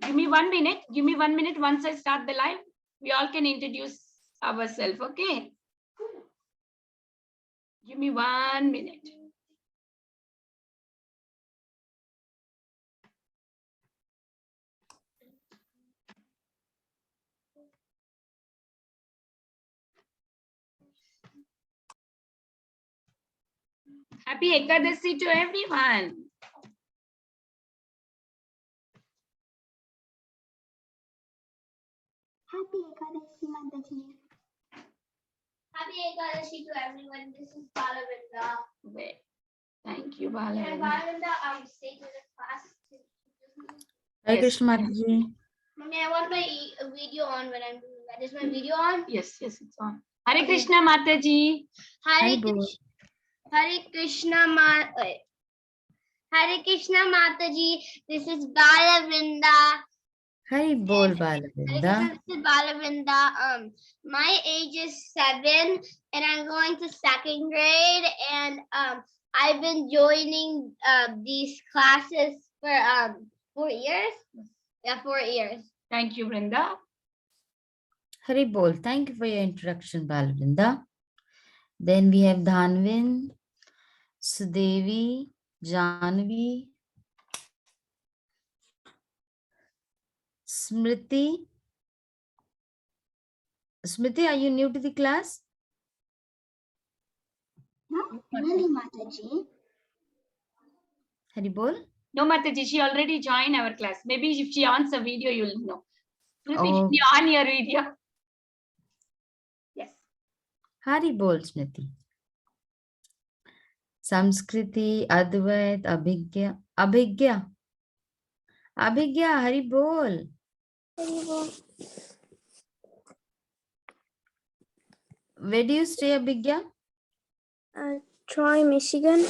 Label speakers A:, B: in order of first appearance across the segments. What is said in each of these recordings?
A: Give me 1 minute. Give me 1 minute. Once I start the live, we all can introduce ourselves. Okay. Give me 1 minute. Happy Ekadasi to everyone.
B: Happy Ekadasi, Mataji.
C: Happy Ekadashi to everyone. This is Balavinda.
A: Wait. Thank you,
C: And
A: Balavinda.
C: Balavinda, stay to the class.
D: Hare
A: Yes.
D: Krishna Mataji.
C: Mommy, I want my video on when I'm doing that. Is my video on?
A: Yes, yes, it's on. Hare Krishna Mataji.
C: Hare
D: Bol.
C: Krishna. Hare Krishna wait. Hare Krishna Mataji. This is Balavinda.
D: Hari Bol
C: Hare
D: Balavinda.
C: Krishna, this is Balavinda. My age is 7 and I'm going to 2nd grade, and I've been joining these classes for 4 years. Yeah, 4 years.
A: Thank you, Brinda.
D: Hari Bol. Thank you for your introduction, Balavinda. Then we have Dhanvin, Sudevi, Janvi, Smriti. Smriti, are you new to the class?
B: Not really, Mataji.
D: Hari Bol.
A: No, Mataji, she already joined our class. Maybe if she on a video, you'll know.
D: Oh.
A: She on your video. Yes.
D: Hari Bol, Smriti. Samskriti, Advait, Abhigya. Abhigya. Abhigya, Hari Bol. Where do you stay, Abhigya?
E: Troy, Michigan.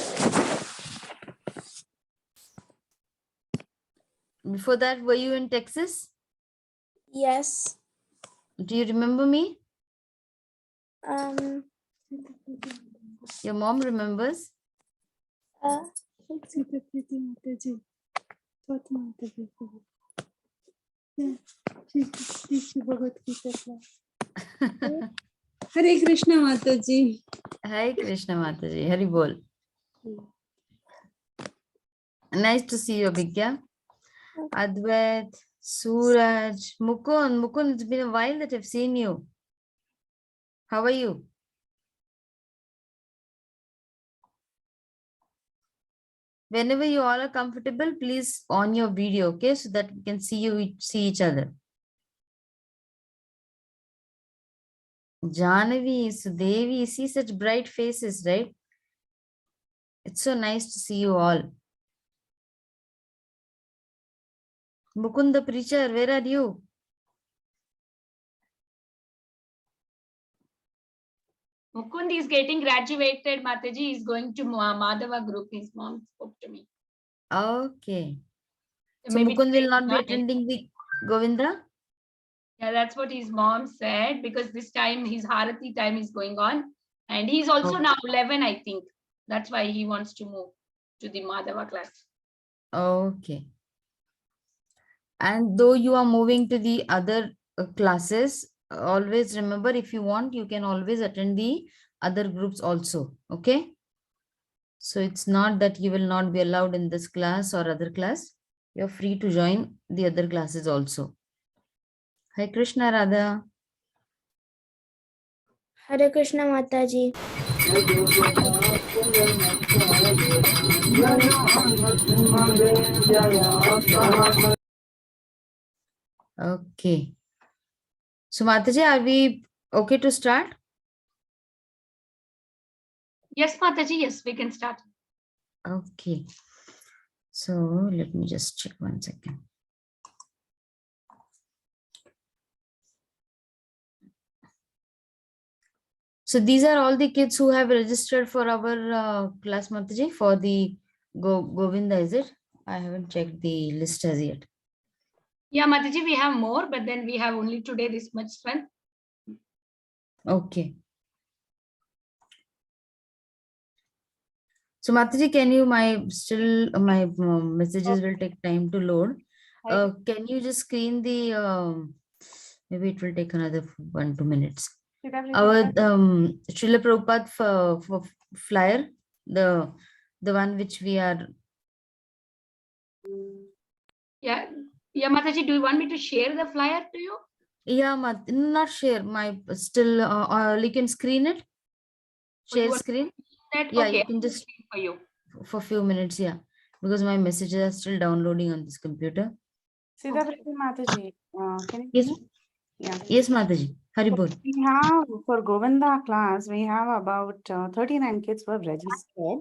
D: Before that, were you in Texas?
E: Yes.
D: Do you remember me? Your mom remembers?
F: Hare Krishna Mataji.
D: Hi Krishna Mataji. Hari Bol. Nice to see you, Abhigya. Advait, Suraj, Mukund. Mukund, it's been a while that I've seen you. How are you? Whenever you all are comfortable, please on your video, okay? So that we can see each other. Janavi, Sudevi, see such bright faces, right? It's so nice to see you all. Mukund the preacher, where are you?
A: Mukund is getting graduated. Mataji is going to Madhava group. His mom spoke to me.
D: Okay. So
A: Maybe
D: Mukund will not be
A: tonight.
D: attending the Govinda?
A: Yeah, that's what his mom said, because this time his Harati time is going on. And he's also now 11, I think. That's why he wants to move to the Madhava class.
D: Okay. And though you are moving to the other classes, always remember, if you want, you can always attend the other groups also. Okay. So it's not that you will not be allowed in this class or other class. You're free to join the other classes also. Hi Krishna Radha.
E: Hare Krishna Mataji.
D: Okay. So Mataji, are we okay to start?
A: Yes, Mataji, yes, we can start.
D: Okay. So let me just check 1 second. So these are all the kids who have registered for our class, Mataji, for the Govinda, is it? I haven't checked the list as yet.
A: Yeah, Mataji, we have more, but then we have only today this much strength.
D: Okay. So Mataji, can you, my messages will take time to load. Can you just screen the maybe it will take another 1-2 minutes. Our Srila Prabhupada for flyer, the one which we are.
A: Yeah, Mataji, do you want me to share the flyer to you?
D: Yeah, not share. My still you can screen it. Share
A: want
D: screen.
A: That
D: Yeah,
A: okay,
D: you can just
A: for you.
D: for a few minutes. Yeah, because my messages are still downloading on this computer.
G: Siddha Mataji, can you
D: Yes.
G: hear me? Yeah.
D: Yes, Mataji. Haribol.
G: We have for Govinda class, we have about 39 kids who have registered.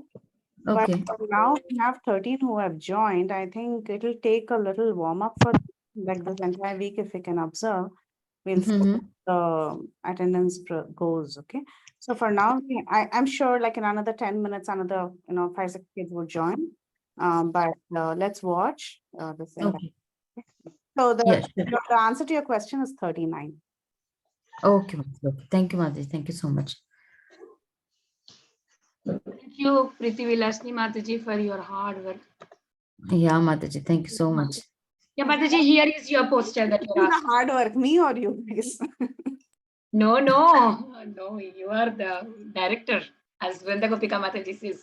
G: But
D: Okay.
G: now we have 13 who have joined. I think it will take a little warm up for like this entire week. If we can observe, we'll see
D: Mhm.
G: the attendance goes. Okay. So for now, I'm sure like in another 10 minutes, another 5-6 kids will join. But let's watch this entire.
D: Okay.
G: So
D: Yes. Sure.
G: the answer to your question is 39.
D: Okay. Okay. Thank you, Mataji. Thank you so much.
A: Thank you, Priti Vilasni Mataji, for your hard work.
D: Yeah, Mataji. Thank you so much.
A: Yeah, Mataji, here is your poster that you
G: Who's
A: asked.
G: the hard work, me or you guys?
A: No, you are the director, as Govinda Gopika Mataji says.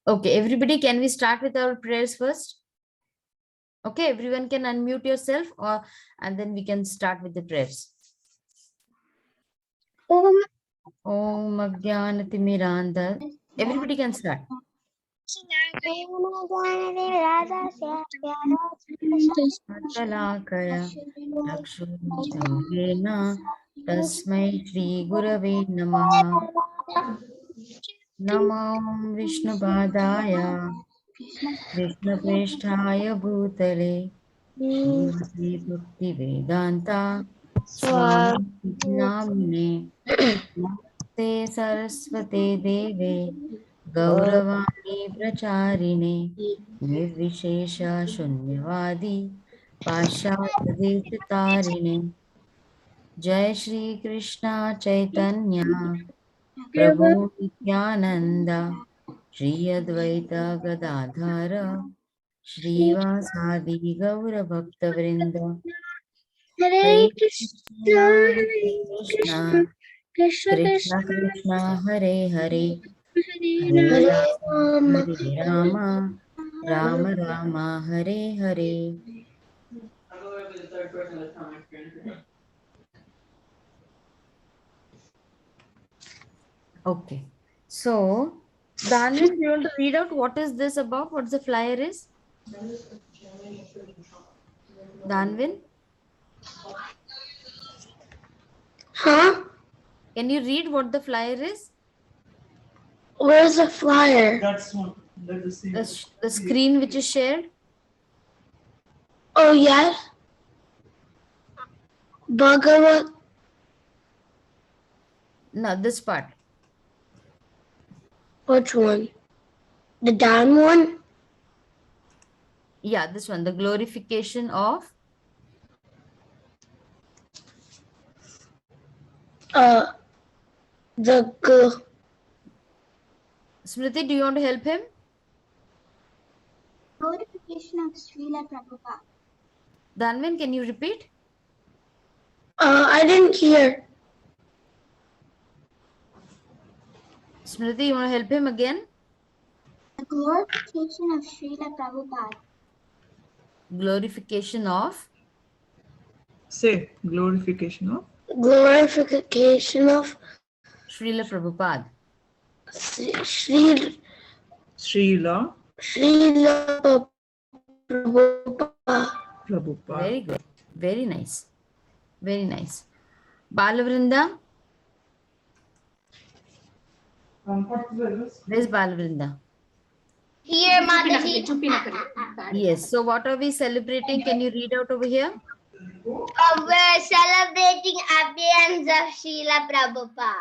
D: Okay, everybody, can we start with our prayers first? Okay, everyone can unmute yourself and then we can start with the prayers. Om Agyanati Miranda. Everybody can start. Atalakaya Lakshmana Tasmai Shri Gurave Namaha. Namo Vishnu Padaya Krishna Preshthaya Bhutale Srimati Bhakti Vedanta Swami Namine Namaste Saraswate Deve Gauravani Pracharine Nirvishesha Shunyavadi Pashyadesha Tarine Jai Shri Krishna Chaitanya Prabhu Nityananda Shri Advaita Gadadhara Shrivasadi Gaura Bhakta Vrinda
E: Hare
D: Hare
E: Krishna,
D: Krishna Hare Krishna Krishna Krishna Hare Hare Hare
E: Hare
D: Rama
E: Rama,
D: Hare Rama Rama Rama Hare Hare. Okay, so Dhanvin, you want to read out what is this about? What the flyer is? Dhanvin,
E: Huh?
D: can you read what the flyer is?
E: Where's the flyer?
D: The screen which is shared?
E: Oh, yes. Bhagavat.
D: No, this part.
E: Which one? The down one?
D: Yeah, this one. The glorification of.
E: The
B: Glorification
D: Smriti, do you want to help him?
B: of Srila Prabhupada.
D: Dhanvin, can you repeat?
E: I didn't hear.
D: Smriti, you want to help him again?
B: The glorification of Srila Prabhupada.
D: Glorification of.
F: Say glorification of
E: Glorification of
D: Srila Prabhupada.
E: Srila
F: Srila
E: Prabhupada.
F: Prabhupada.
D: Very good. Very nice. Very nice. Balavrinda. Where's Balavrinda?
C: Here, Mataji.
D: Yes. So what are we celebrating? Can you read out over here?
C: We're celebrating appearance of Srila Prabhupada.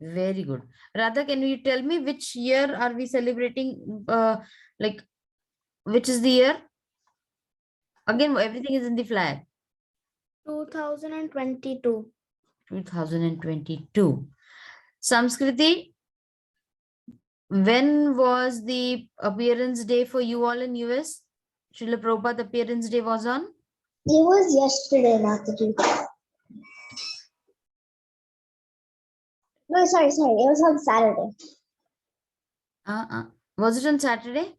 D: Very good. Radha, can you tell me which year are we celebrating? Like, which is the year? Again, everything is in the flag.
E: 2022.
D: 2022. Samskriti, when was the appearance day for you all in US? Srila Prabhupada appearance day was on?
C: It was yesterday, Mataji. No, sorry. It was on Saturday.
D: Was it on Saturday?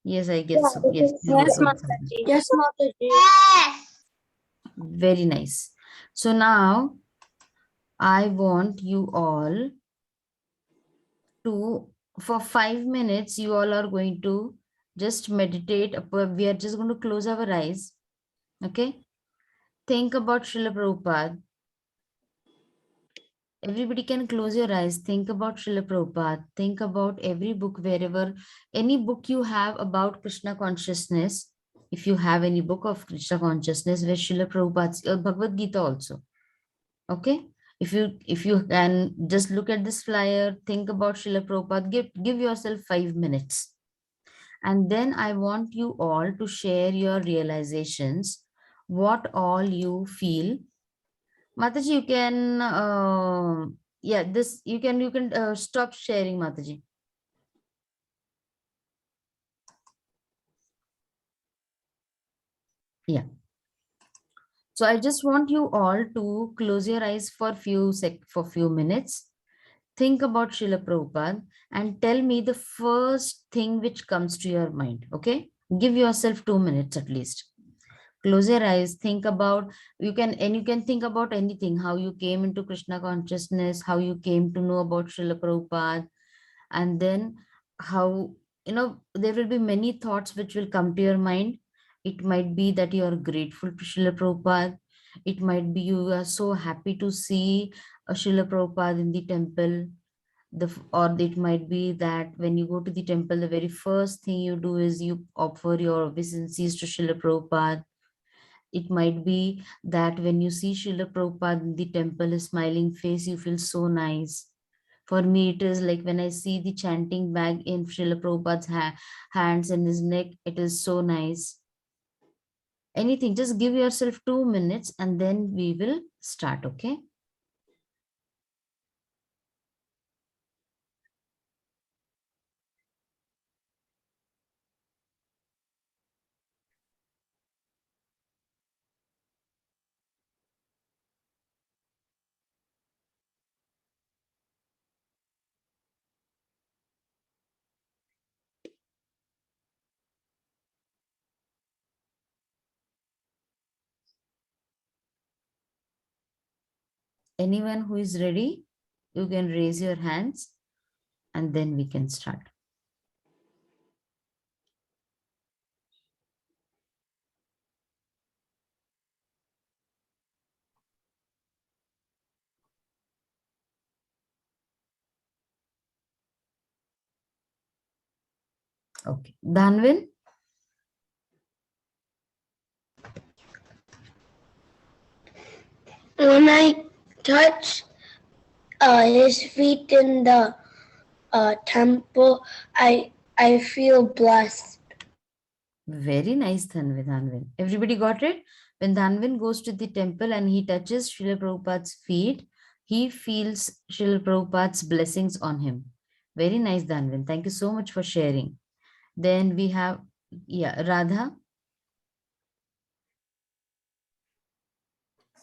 D: Yes, I guess so. Yes, it
E: Yes,
D: was on Saturday.
E: Yes, Mataji.
C: Yes.
D: Very nice. So now I want you all to, for 5 minutes, you all are going to just meditate. We are just going to close our eyes. Okay. Think about Srila Prabhupada. Everybody can close your eyes. Think about Srila Prabhupada. Think about every book, wherever, any book you have about Krishna consciousness. If you have any book of Krishna consciousness, where Srila Prabhupada's Bhagavad Gita also. Okay. If you can just look at this flyer, think about Srila Prabhupada, give yourself 5 minutes. And then I want you all to share your realizations, what all you feel. Mataji, you can, yeah, this, you can stop sharing, Mataji. Yeah. So I just want you all to close your eyes for few minutes. Think about Srila Prabhupada and tell me the first thing which comes to your mind. Okay. Give yourself 2 minutes at least. Close your eyes, think about, you can think about anything, how you came into Krishna consciousness, how you came to know about Srila Prabhupada, and then how, there will be many thoughts which will come to your mind. It might be that you are grateful to Srila Prabhupada. It might be you are so happy to see a Srila Prabhupada in the temple. Or it might be that when you go to the temple, the very first thing you do is you offer your obeisances to Srila Prabhupada. It might be that when you see Srila Prabhupada in the temple, his smiling face, you feel so nice. For me, it is like when I see the chanting bag in Srila Prabhupada's hands and his neck, it is so nice. Anything, just give yourself 2 minutes and then we will start, okay? Anyone who is ready, you can raise your hands and then we can start. Okay. Dhanvin?
E: When I touch his feet in the temple, I feel blessed.
D: Very nice, Dhanvin. Everybody got it? When Dhanvin goes to the temple and he touches Srila Prabhupada's feet, he feels Srila Prabhupada's blessings on him. Very nice, Dhanvin. Thank you so much for sharing. Then we have, yeah, Radha.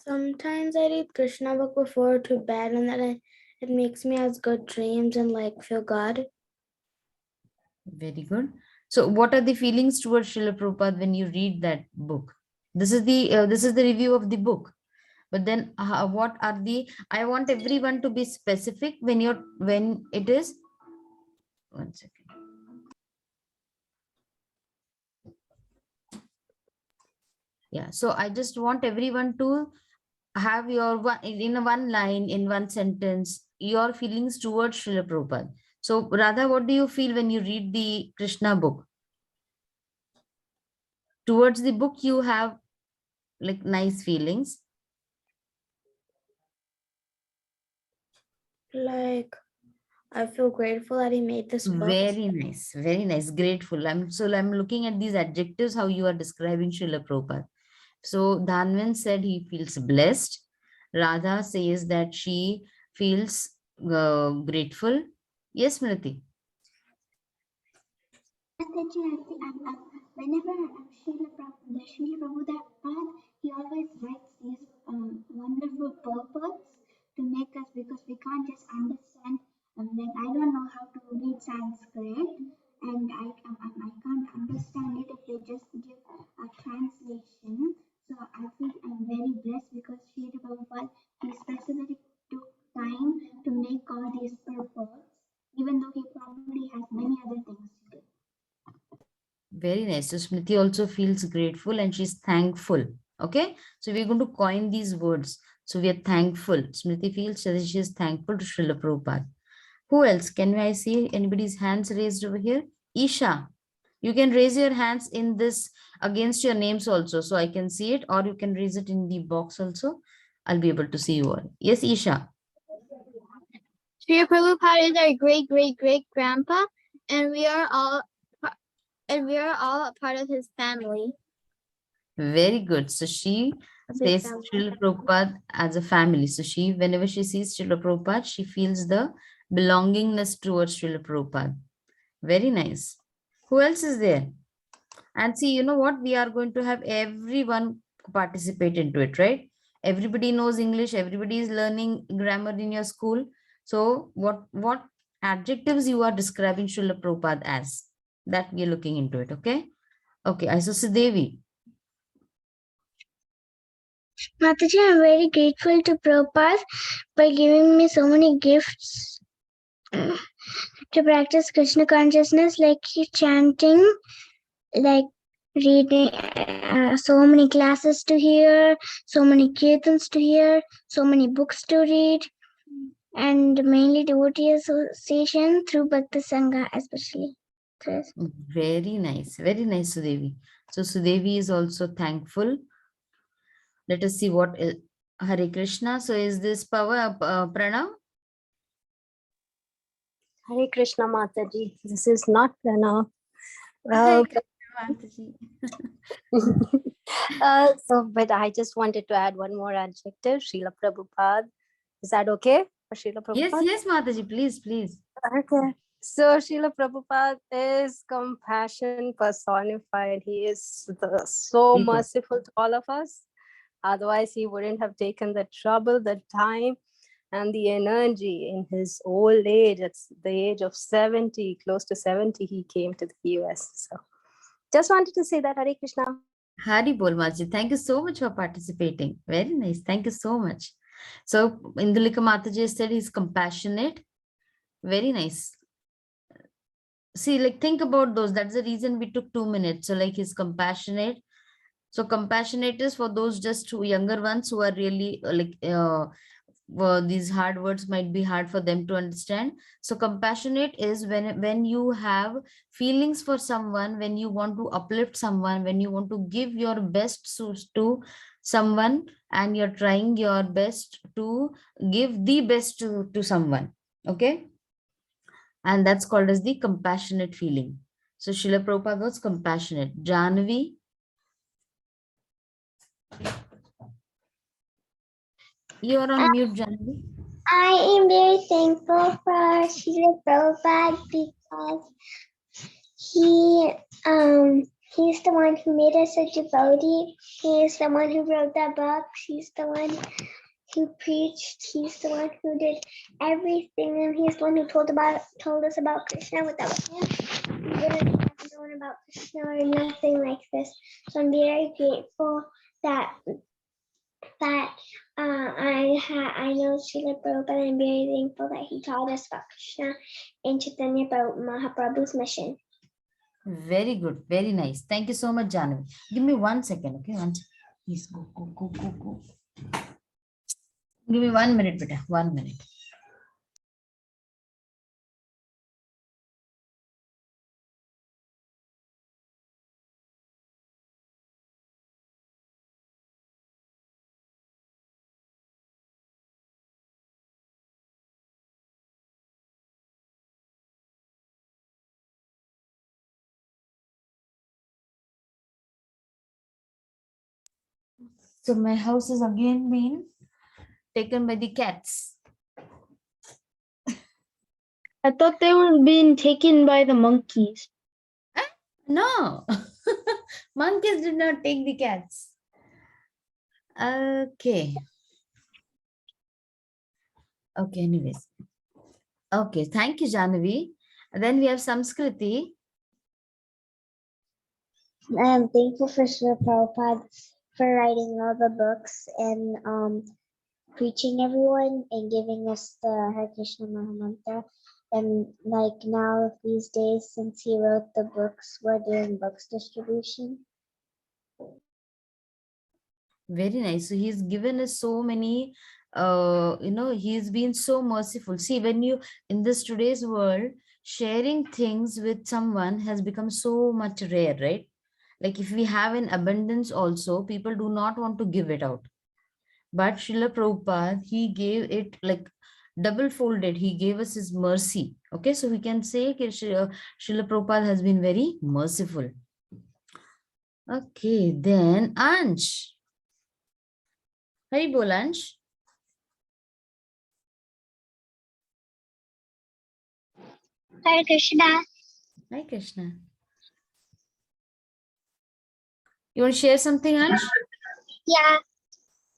E: Sometimes I read Krishna book before to bed, and then it makes me have good dreams and like feel good.
D: Very good. So what are the feelings towards Srila Prabhupada when you read that book? This is the review of the book. But then what are the, I want everyone to be specific when it is, 1 second. Yeah, so I just want everyone to have your one line, in one sentence, your feelings towards Srila Prabhupada. So Radha, what do you feel when you read the Krishna book? Towards the book, you have like nice feelings.
E: Like, I feel grateful that he made this book.
D: Very nice, very nice, grateful. I'm looking at these adjectives, how you are describing Srila Prabhupada. So Dhanvin said he feels blessed. Radha says that she feels grateful. Yes, Smriti.
B: Whenever Srila Prabhupada, he always writes these wonderful purports to make us, because we can't just understand. Like, I don't know how to read Sanskrit, and I can't understand it if they just give a translation. So I feel I'm very blessed because Srila Prabhupada, he specifically took time to make all these purports, even though he probably has many other things to do.
D: Very nice. So Smriti also feels grateful and she's thankful. Okay. So we're going to coin these words. So we are thankful. Smriti feels that she is thankful to Srila Prabhupada. Who else? Can I see anybody's hands raised over here? Isha, you can raise your hands in this against your names also. So I can see it, or you can raise it in the box also. I'll be able to see you all. Yes, Isha.
E: Srila Prabhupada is our great great great grandpa, and we are all a part of his family.
D: Very good. So she
E: A big
D: says
E: family.
D: Srila Prabhupada as a family. So she, whenever she sees Srila Prabhupada, she feels the belongingness towards Srila Prabhupada. Very nice. Who else is there? And see, you know what? We are going to have everyone participate into it, right? Everybody knows English. Everybody is learning grammar in your school. So what adjectives you are describing Srila Prabhupada as? That we are looking into it, okay? Okay, Devi.
E: Mataji, I'm very grateful to Prabhupada by giving me so many gifts to practice Krishna consciousness, like chanting, like reading, so many classes to hear, so many kirtans to hear, so many books to read, and mainly devotee association through Bhakti Sangha especially.
D: Very nice, Sudevi. So Sudevi is also thankful. Let us see what Hare Krishna. So is this power Pranav?
H: Hare Krishna Mataji. This is not Pranav.
D: Hare Krishna Mataji.
H: But I just wanted to add one more adjective, Srila Prabhupada. Is that okay for Srila Prabhupada?
D: Yes, Mataji, please.
H: Okay. So Srila Prabhupada is compassion personified. He is so
D: Very good.
H: merciful to all of us. Otherwise, he wouldn't have taken the trouble, the time, and the energy in his old age. At the age of 70, close to 70, he came to the US. So just wanted to say that. Hare Krishna.
D: Hari Bol Mataji. Thank you so much for participating. Very nice. Thank you so much. So Indulika Mataji said he's compassionate. Very nice. See, like, think about those. That's the reason we took 2 minutes. So like, he's compassionate. So compassionate is for those just younger ones who are really these hard words might be hard for them to understand. So compassionate is when you have feelings for someone, when you want to uplift someone, when you want to give your best to someone, and you're trying your best to give the best to someone. Okay. And that's called as the compassionate feeling. So Srila Prabhupada was compassionate. Janvi. You are on mute, Janvi.
C: I am very thankful for Srila Prabhupada because he's the one who made us a devotee. He is the one who wrote the books. He's the one who preached. He's the one who did everything, and he's the one who told us about Krishna. Without him, we wouldn't have known about Krishna or nothing like this. So I'm very grateful that I know Srila Prabhupada. I'm very thankful that he taught us about Krishna and Chaitanya about Mahaprabhu's mission.
D: Very good. Very nice. Thank you so much, Janvi. Give me 1 second. Okay. Please go. Give me 1 minute, beta. 1 minute. So my house is again being taken by the cats.
E: I thought they were being taken by the monkeys.
D: No, monkeys did not take the cats. Okay. Okay, anyways. Okay, thank you, Janavi. Then we have Samskriti.
B: I'm thankful for Srila Prabhupada for writing all the books and preaching everyone and giving us the Hare Krishna Mahamantra. And like now these days, since he wrote the books, we're doing books distribution.
D: Very nice. So he's given us so many, he's been so merciful. See, when you, in this today's world, sharing things with someone has become so much rare, right? Like if we have an abundance also, people do not want to give it out. But Srila Prabhupada, he gave it like double folded. He gave us his mercy. Okay, so we can say that Srila Prabhupada has been very merciful. Okay, then Ansh. Hari bol, Ansh.
B: Hare Krishna.
D: Hi, Krishna. You want to share something, Ansh?
B: Yeah,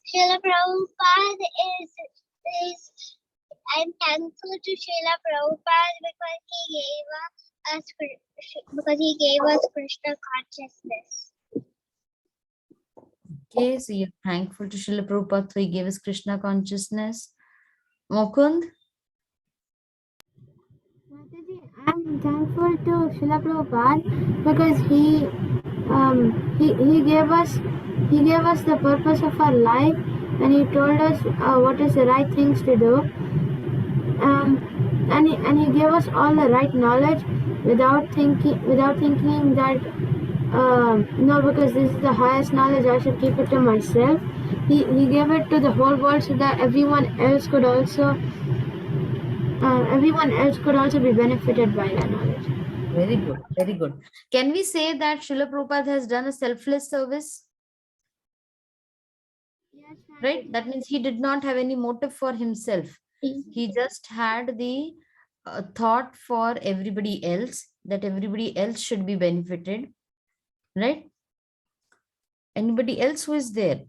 B: Srila Prabhupada is I'm thankful to Srila Prabhupada because he gave us Krishna consciousness.
D: Okay, so you're thankful to Srila Prabhupada for he gave us Krishna consciousness. Mokund?
E: I'm thankful to Srila Prabhupada because he gave us the purpose of our life, and he told us what is the right things to do, and he gave us all the right knowledge without thinking that no, because this is the highest knowledge, I should keep it to myself. He gave it to the whole world so that everyone else could also be benefited by that knowledge.
D: Very good, very good. Can we say that Srila Prabhupada has done a selfless service?
E: Yes,
D: Right? That means he did not have any motive for himself. He just had the thought for everybody else, that everybody else should be benefited. Right? Anybody else who is there?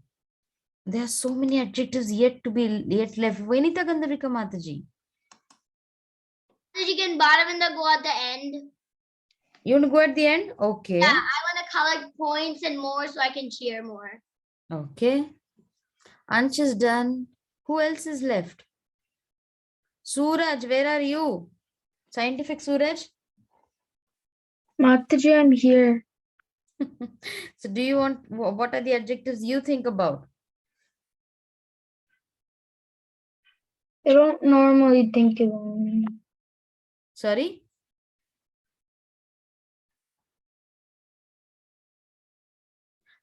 D: There are so many adjectives yet left. Vanita Gandharika Mataji.
C: You can bottom and then go at the end.
D: You want to go at the end? Okay.
C: Yeah, I want to collect points and more so I can cheer more.
D: Okay. Ansh is done. Who else is left? Suraj, where are you? Scientific Suraj?
E: Mataji, I'm here.
D: So do you want, what are the adjectives you think about?
E: I don't normally think of them.
D: Sorry?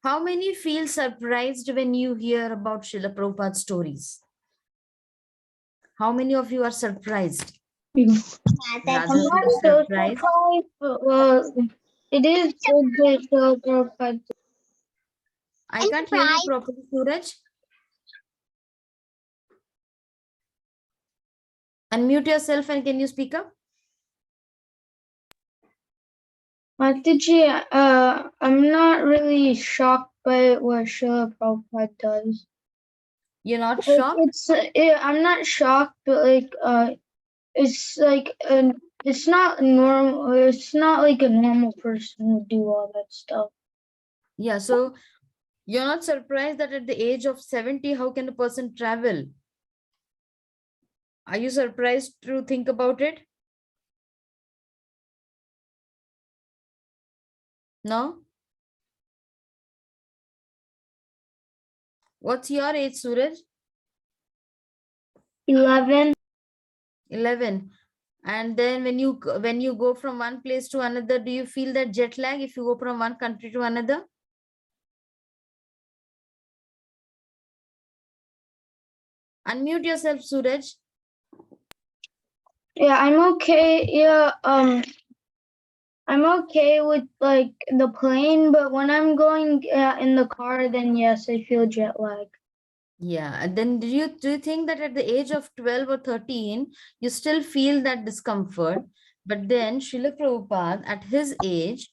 D: How many feel surprised when you hear about Srila Prabhupada's stories? How many of you are surprised? Rather than
E: not so
D: surprised.
E: surprised, but well, it is good that Srila Prabhupada.
D: I can't hear you properly, Suraj. Unmute yourself and can you speak up?
E: Mataji, I'm not really shocked by what Srila Prabhupada does.
D: You're not
E: Like,
D: shocked?
E: I'm not shocked, but it's like it's not normal. It's not like a normal person would do all that stuff.
D: Yeah, so you're not surprised that at the age of 70, how can a person travel? Are you surprised to think about it? No? What's your age, Suraj?
E: 11.
D: 11. And then when you go from one place to another, do you feel that jet lag if you go from one country to another? Unmute yourself, Suraj.
E: Yeah, I'm okay. Yeah, I'm okay with like the plane, but when I'm going in the car, then yes, I feel jet lag.
D: Yeah. And then do you think that at the age of 12 or 13, you still feel that discomfort? But then Srila Prabhupada at his age,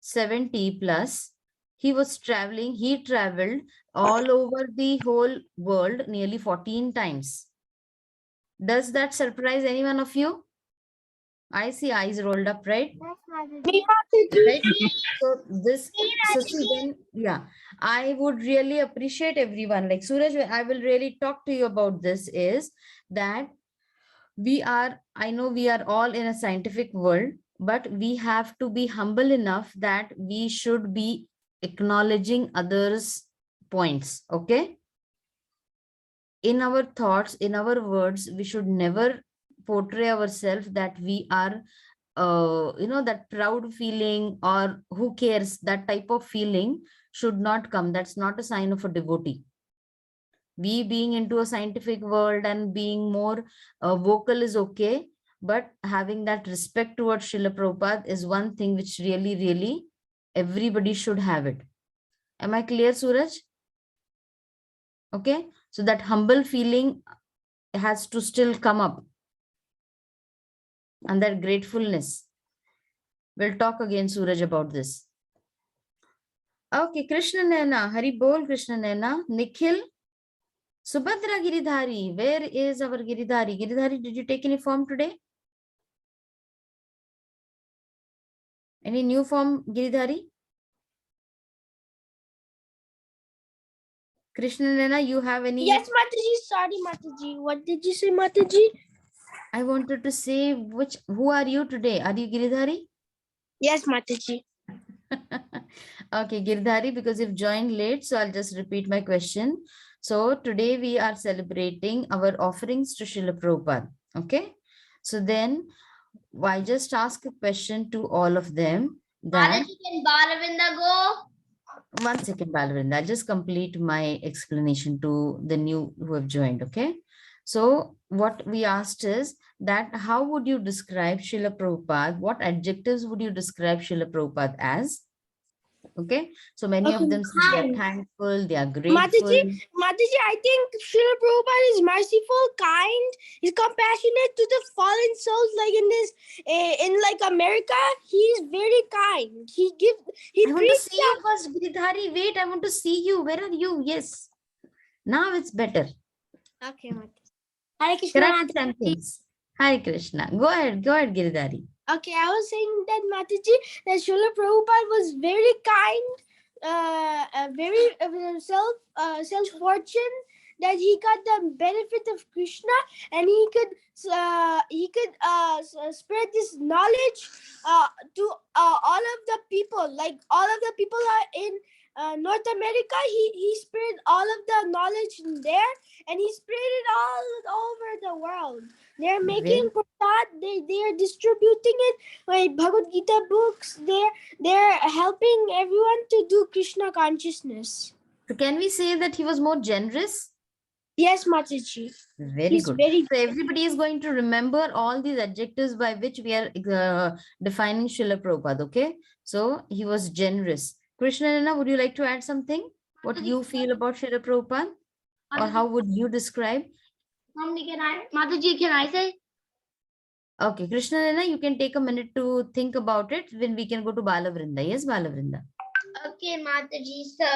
D: 70 plus, he traveled all over the whole world nearly 14 times. Does that surprise any one of you? I see eyes rolled up, right?
B: Yes, Mataji.
D: Right. So see then, yeah, I would really appreciate everyone. Like Suraj, I will really talk to you about this is that I know we are all in a scientific world, but we have to be humble enough that we should be acknowledging others' points. Okay. In our thoughts, in our words, we should never portray ourselves that we are that proud feeling or who cares, that type of feeling should not come. That's not a sign of a devotee. We being into a scientific world and being more vocal is okay, but having that respect towards Srila Prabhupada is one thing which really everybody should have it. Am I clear, Suraj? Okay, so that humble feeling has to still come up, and that gratefulness. We'll talk again, Suraj, about this. Okay, Krishna Naina, Hari Bol, Krishna Naina. Nikhil, Subhadra Giridhari, where is our Giridhari? Giridhari, did you take any form today? Any new form, Giridhari? Krishna Naina, you have any?
E: Yes, Mataji. Sorry, Mataji. What did you say, Mataji?
D: I wanted to say who are you today? Are you Giridhari?
E: Yes, Mataji.
D: Okay, Girdhari, because you've joined late, so I'll just repeat my question. So today we are celebrating our offerings to Srila Prabhupada. Okay. So then I just ask a question to all of them that
C: Mataji, can Balavinda go?
D: 1 second, Balvrinda. I'll just complete my explanation to the new who have joined. Okay. So what we asked is that how would you describe Srila Prabhupada? What adjectives would you describe Srila Prabhupada as? Okay, so many of them say they are thankful, they are grateful.
E: Mataji, I think Srila Prabhupada is merciful, kind, he's compassionate to the fallen souls. Like in like America, he's very kind. He
D: I want to
E: preaches
D: see you first, Giridhari. Wait, I want to see you. Where are you? Yes. Now it's better.
E: Okay, Mataji. Hare Krishna,
D: Correct
E: Mataji.
D: sentence. Hare Krishna. Go ahead, Giridhari.
E: Okay, I was saying that Mataji, that Srila Prabhupada was very kind, very self-fortune, that he got the benefit of Krishna, and he could spread this knowledge to all of the people. Like all of the people are in North America. He spread all of the knowledge in there, and he spread it all over the world. They're making prasad. They are distributing it like Bhagavad Gita books. They're helping everyone to do Krishna consciousness.
D: So can we say that he was more generous?
E: Yes, Mataji.
D: Very
E: He's
D: good.
E: very
D: So everybody is going to remember all these adjectives by which we are defining Srila Prabhupada. Okay. So he was generous. Krishna Nana, would you like to add something? What you feel about Srila Prabhupada? Or how would you describe?
C: Mataji, can I say?
D: Okay, Krishna Nana, you can take a minute to think about it. Then we can go to Balavrinda. Yes, Balavrinda.
C: Okay, Mataji. So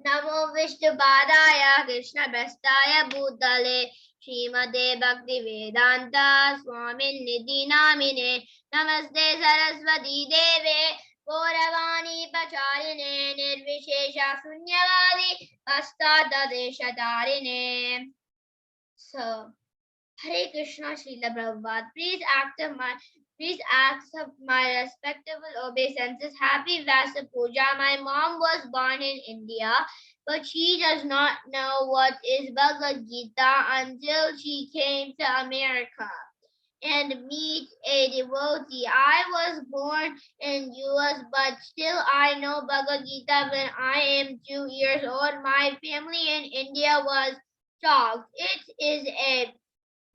C: Namo Vishnupādāya Krishna Prasthāya Bhūtale Srimate Bhakti Vedanta Swamin Nidhi Namine Namaste Saraswati Deve Gauravani Pacharine Nirvishesha Sunyavadi Astadadeshatarine. So Hare Krishna Srila Prabhupada, please accept my respectable obeisances. Happy Vyasa Puja. My mom was born in India, but she does not know what is Bhagavad Gita until she came to America and meet a devotee. I was born in US, but still I know Bhagavad Gita when I am 2 years old. My family in India was shocked.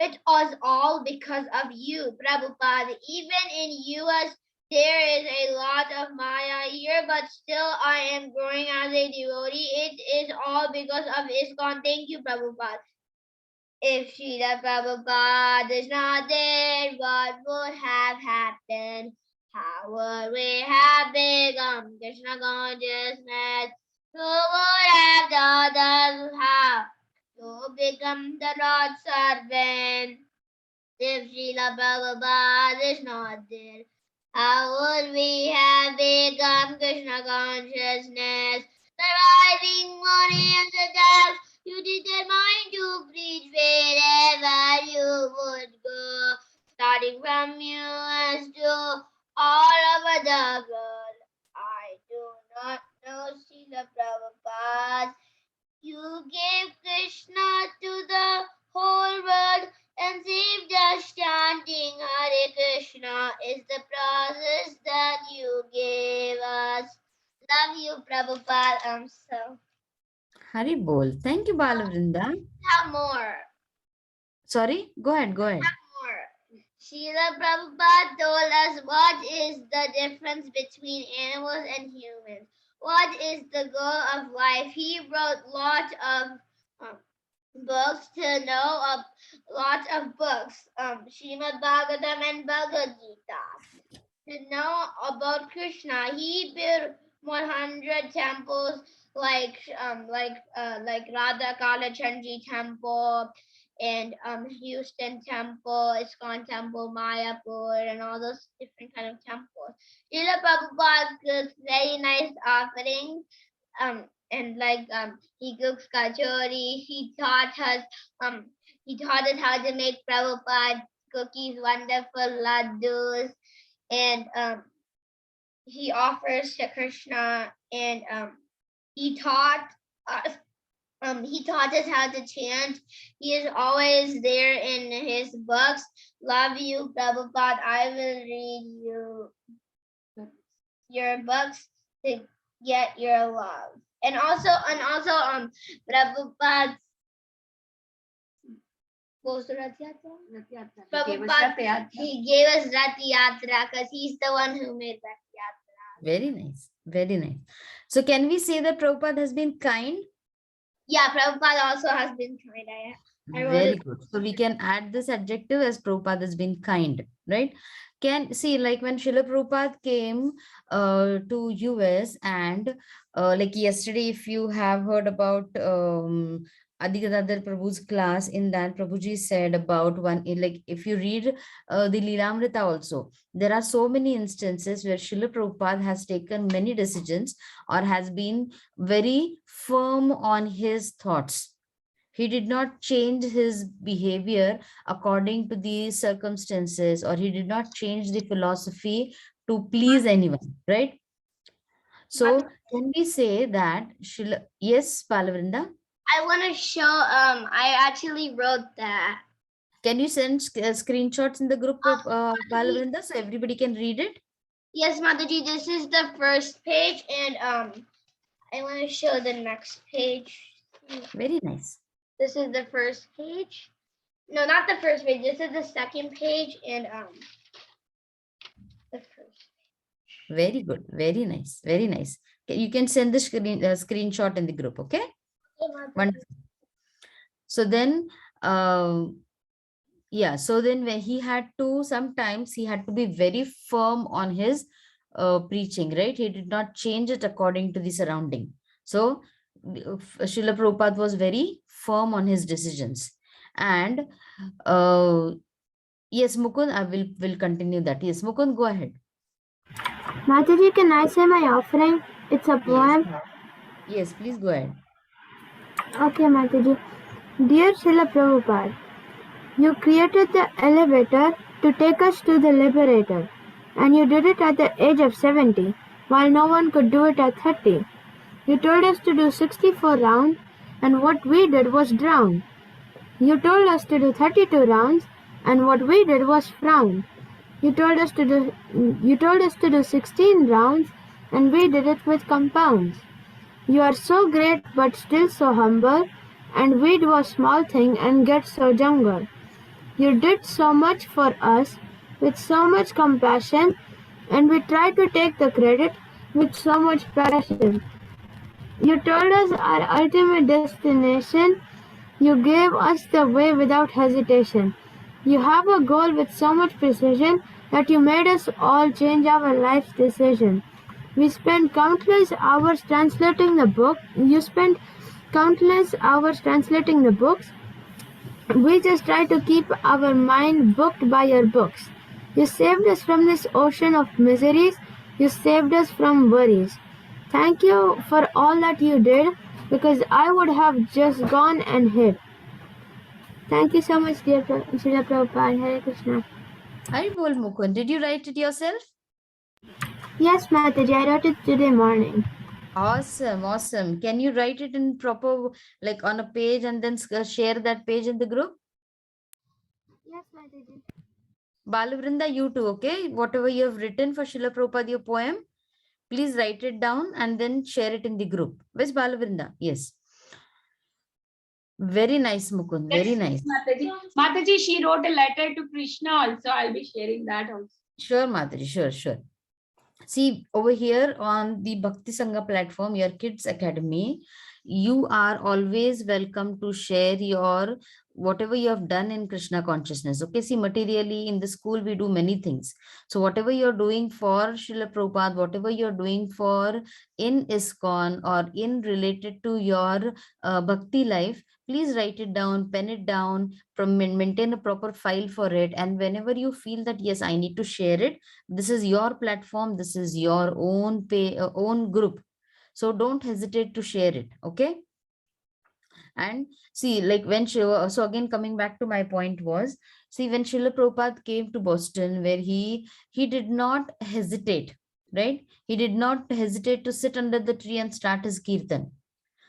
C: It was all because of you, Prabhupada. Even in US, there is a lot of Maya here, but still I am growing as a devotee. It is all because of ISKCON. Thank you, Prabhupada. If Srila Prabhupada is not there, what would have happened? How would we have become Krishna consciousness? Who would have taught us how to become the Lord's servant? If Srila Prabhupada is not there, how would we have become Krishna consciousness? The rising morning and the dark, you determined to preach wherever you would go, starting from US to all over the world. I do not know Srila Prabhupada. You gave Krishna to the whole world and saved us chanting Hare Krishna is the process that you gave us. Love you, Prabhupada. So
D: Hari Bol. Thank you, Balavrinda.
C: have more.
D: Sorry, go ahead, go ahead.
C: More. Srila Prabhupada told us what is the difference between animals and humans. What is the goal of life? He wrote lots of books to know a lot of books, Srimad Bhagavatam and Bhagavad Gita. To know about Krishna, he built 100 temples like Radha Kalachandji Temple and Houston Temple, ISKCON Temple, Mayapur, and all those different kind of temples. Srila Prabhupada gives very nice offerings. And he cooks kachori. He taught us how to make Prabhupada cookies, wonderful laddus, and he offers to Krishna, and he taught us how to chant. He is always there in his books. Love you, Prabhupada. I will read you your books to get your love. And also, Prabhupada goes to Rath Yatra. Prabhupada, he gave us Rath Yatra because he's the one who made Rath Yatra.
D: Very nice, very nice. So can we say that Prabhupada has been kind?
C: Yeah, Prabhupada also has been kind. I wrote
D: Very
C: it.
D: good. So we can add this adjective as Prabhupada has been kind, right? Can see, like when Srila Prabhupada came to US, and like yesterday, if you have heard about Adigadadar Prabhu's class, in that Prabhuji said about one, like if you read the Lilamrita also, there are so many instances where Srila Prabhupada has taken many decisions or has been very firm on his thoughts. He did not change his behavior according to the circumstances, or he did not change the philosophy to please anyone, right? So can we say that yes, Palavrinda?
C: I want to show, I actually wrote that.
D: Can you send screenshots in the group, Palavrinda, so everybody can read it?
C: Yes, Mataji, this is the first page, and I want to show the next page.
D: Very nice.
C: This is the first page. No, not the first page. This is the second page, and the first.
D: Very good. Very nice. Very nice. You can send the screenshot in the group. Okay. Wonderful. So then, yeah. So then, when he had to, sometimes he had to be very firm on his preaching, right? He did not change it according to the surrounding. So Srila Prabhupada was very firm on his decisions. And yes, Mukund, I will continue that. Yes, Mukund, go ahead.
E: Mataji, can I say my offering? It's a poem.
D: Yes, please go ahead.
E: Okay, Mataji. Dear Srila Prabhupada, you created the elevator to take us to the liberator, and you did it at the age of 70, while no one could do it at 30. You told us to do 64 rounds, and what we did was drown. You told us to do 32 rounds, and what we did was frown. You told us to do 16 rounds, and we did it with compounds. You are so great but still so humble, and we do a small thing and get so jungle. You did so much for us with so much compassion, and we try to take the credit with so much passion. You told us our ultimate destination. You gave us the way without hesitation. You have a goal with so much precision that you made us all change our life's decision. We spent countless hours translating the book. You spent countless hours translating the books. We just try to keep our mind booked by your books. You saved us from this ocean of miseries. You saved us from worries. Thank you for all that you did, because I would have just gone and hid. Thank you so much, dear Srila Prabhupada. Hare Krishna.
D: Haribol Mukund, did you write it yourself?
E: Yes, Mataji, I wrote it today morning.
D: Awesome, awesome. Can you write it in proper, like on a page, and then share that page in the group?
E: Yes, Mataji.
D: Balavrinda, you too, okay? Whatever you have written for Srila Prabhupada, your poem, please write it down and then share it in the group. Where's Balavrinda? Yes. Very nice, Mukund. Very
A: Yes,
D: nice.
A: Mataji. Mataji, she wrote a letter to Krishna also. I'll be sharing that also.
D: Sure, Mataji. Sure, sure. See, over here on the Bhakti Sangha platform, your Kids Academy, you are always welcome to share your whatever you have done in Krishna consciousness. Okay, see, materially in the school, we do many things. So whatever you're doing for Srila Prabhupada, whatever you're doing for in ISKCON or in related to your Bhakti life, please write it down, pen it down, maintain a proper file for it. And whenever you feel that, yes, I need to share it, this is your platform, this is your own own group, so don't hesitate to share it. Okay. And see, like when so again, coming back to my point was, see, when Srila Prabhupada came to Boston, where he did not hesitate, right? He did not hesitate to sit under the tree and start his kirtan.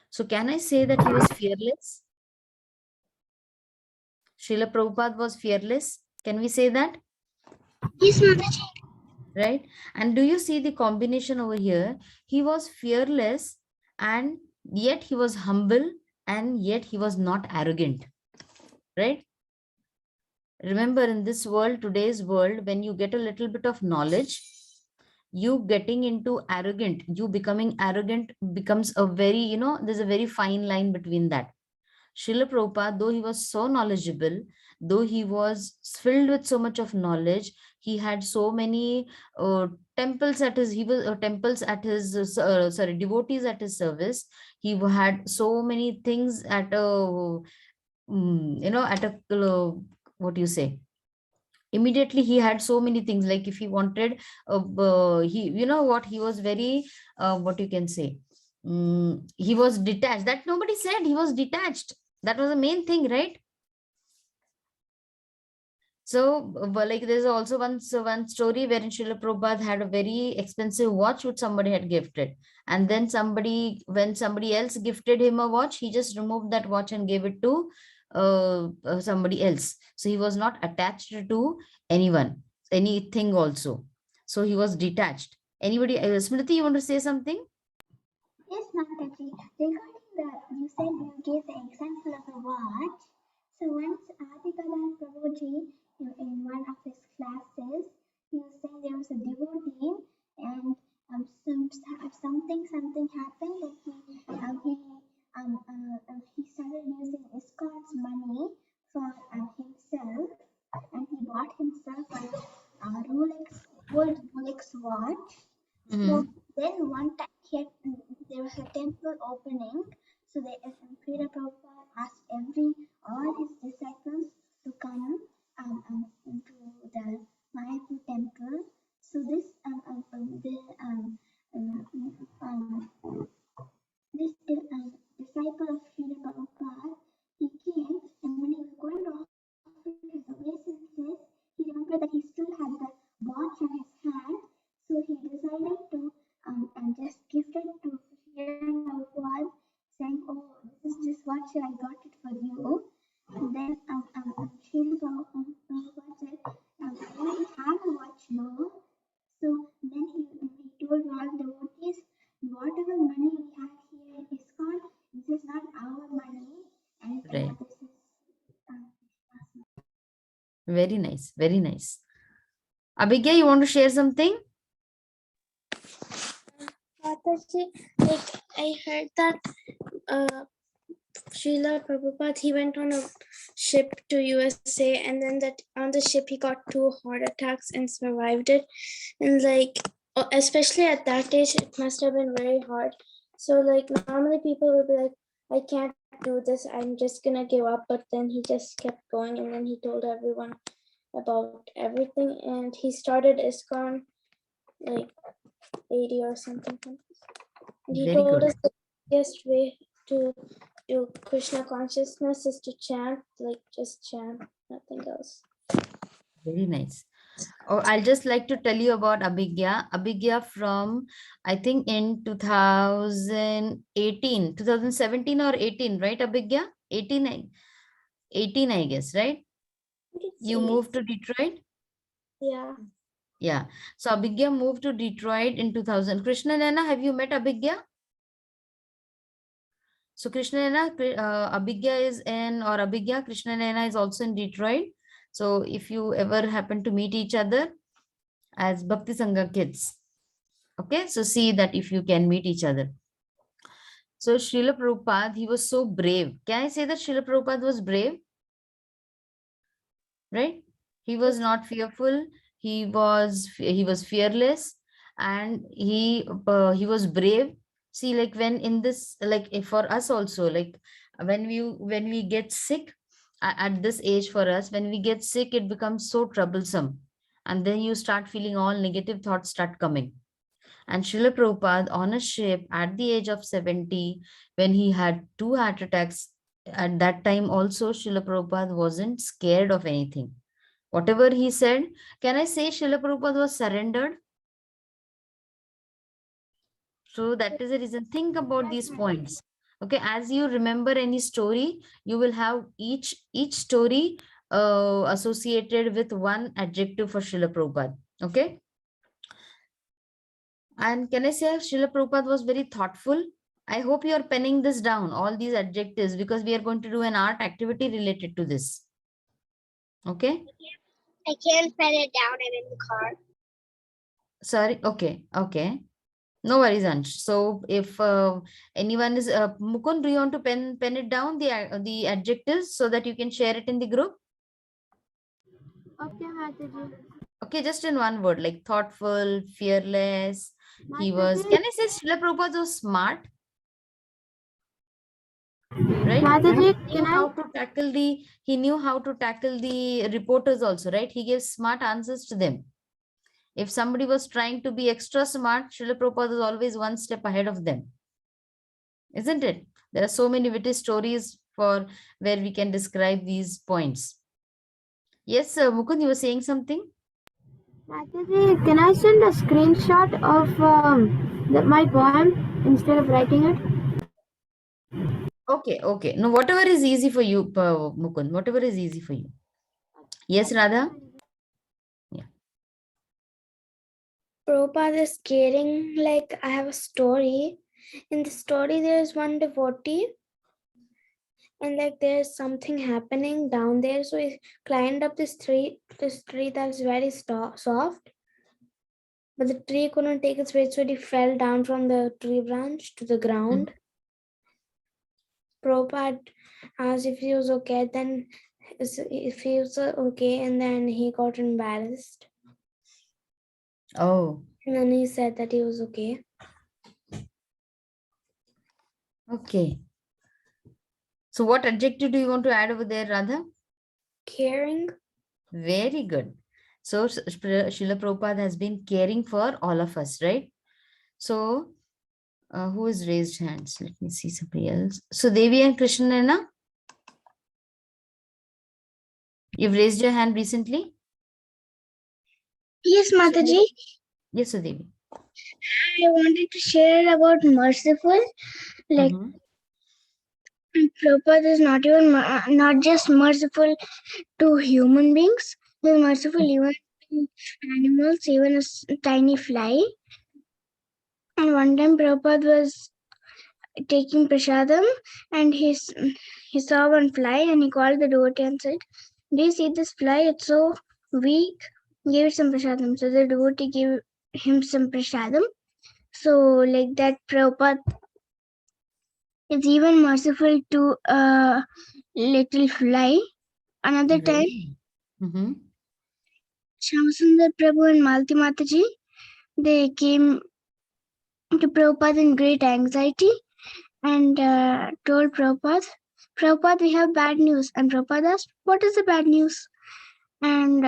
D: So can I say that he was fearless? Srila Prabhupada was fearless. Can we say that?
E: Yes, Mataji.
D: Right? And do you see the combination over here? He was fearless, and yet he was humble, and yet he was not arrogant. Right? Remember, in this world, today's world, when you get a little bit of knowledge, you getting into arrogant, you becoming arrogant becomes a very, there's a very fine line between that. Srila Prabhupada, though he was so knowledgeable, though he was filled with so much of knowledge, he had so many temples at his, devotees at his service. He had so many things at a, what do you say? Immediately he had so many things, like if he wanted, he was very, what you can say, he was detached. That nobody said he was detached. That was the main thing, right? So, like there's also one story wherein Srila Prabhupada had a very expensive watch which somebody had gifted. And then when somebody else gifted him a watch, he just removed that watch and gave it to somebody else. So he was not attached to anyone, anything also. So he was detached. Anybody, Smriti, you want to say something?
B: Yes, Mataji. Regarding you said you gave the example of a watch. So once Adikala Prabhuji, in one of his classes, he was saying there was a devotee, and something happened that he started using ISKCON's money for himself, and he bought himself a old Rolex watch. So then one time there was a temple opening, so Srila Prabhupada asked all his disciples to come into the Mayapur temple. So this disciple of Srila Prabhupada, he came, and when he was going to offer his obeisances, he remembered that he still had the watch on his hand, so he decided to and just gifted to Srila Prabhupada, saying, "Oh, this is just watch, I got it for you." And then Srila Prabhupada said, "I already have a watch now." So then he told all the devotees, "Whatever money we have here in ISKCON, this is not our money, and
D: Right.
B: this is
D: Very nice. Very nice. Abhigya, you want to share something?
E: Mataji, like I heard that Srila Prabhupada, he went on a ship to USA, and then that on the ship he got 2 heart attacks and survived it. And like, especially at that age, it must have been very hard. So like normally people would be like, I can't do this, I'm just gonna give up. But then he just kept going, and then he told everyone about everything, and he started ISKCON like 80 or something. And he
D: Very
E: told
D: good.
E: us the best way to do Krishna consciousness is to chant, like just chant, nothing else.
D: Very nice. Oh, I'll just like to tell you about Abhigya. Abhigya from, I think in 2018, 2017 or 18, right, Abhigya? 18, 18, I guess, right? You moved to Detroit?
E: Yeah.
D: Yeah. So Abhigya moved to Detroit in 2000. Krishna Nana, have you met Abhigya? So Krishna Nana, Abhigya is in, or Abhigya, Krishna Nana is also in Detroit. So if you ever happen to meet each other as Bhakti Sangha kids, okay, so see that if you can meet each other. So Srila Prabhupada, he was so brave. Can I say that Srila Prabhupada was brave? Right? He was not fearful. He was fearless, and he was brave. See, like when in this, like for us also, like when we get sick at this age, for us, when we get sick, it becomes so troublesome, and then you start feeling all negative thoughts start coming. And Srila Prabhupada on a ship at the age of 70, when he had 2 heart attacks, at that time also, Srila Prabhupada wasn't scared of anything. Whatever he said, can I say Srila Prabhupada was surrendered? So that is the reason. Think about these points. Okay, as you remember any story, you will have each story associated with one adjective for Srila Prabhupada. Okay. And can I say Srila Prabhupada was very thoughtful? I hope you are penning this down, all these adjectives, because we are going to do an art activity related to this. Okay.
C: I can't pen it down. I'm in the car.
D: Sorry. Okay. Okay. No worries, Ansh. So if anyone is, Mukund, do you want to pen it down, the adjectives, so that you can share it in the group?
B: Okay, Mataji.
D: Okay, just in one word, like thoughtful, fearless. He was, can I say Srila Prabhupada was smart? Right?
B: Mataji,
D: He knew how to tackle the reporters also, right? He gave smart answers to them. If somebody was trying to be extra smart, Srila Prabhupada was always one step ahead of them. Isn't it? There are so many witty stories for where we can describe these points. Yes, Mukund, you were saying something?
B: Mataji, can I send a screenshot of my poem instead of writing it?
D: Okay, okay. No, whatever is easy for you, Mukund, whatever is easy for you. Yes, Radha? Yeah.
E: Prabhupada is caring, like I have a story. In the story, there is one devotee, and like there's something happening down there. So he climbed up this tree that's very soft. But the tree couldn't take its weight, so he fell down from the tree branch to the ground. Prabhupada asked if he was okay, then if he was okay, and then he got embarrassed.
D: Oh.
E: And then he said that he was okay.
D: Okay. So what adjective do you want to add over there, Radha?
E: Caring.
D: Very good. So Srila Prabhupada has been caring for all of us, right? So who has raised hands? Let me see somebody else. So Devi and Krishnana, you've raised your hand recently?
E: Yes, Mataji.
D: Yes, Devi.
E: I wanted to share about merciful. Like Prabhupada is not even not just merciful to human beings. He is merciful even to animals, even a tiny fly. And one time Prabhupada was taking prasadam, and he saw one fly, and he called the devotee and said, "Do you see this fly? It's so weak. Give it some prasadam." So the devotee gave him some prasadam. So like that Prabhupada is even merciful to a little fly. Another time,
D: Mm-hmm.
E: Shyamsundar Prabhu and Malti Mataji, they came to Prabhupada in great anxiety and told Prabhupada, Prabhupada, we have bad news. And Prabhupada asked, what is the bad news? And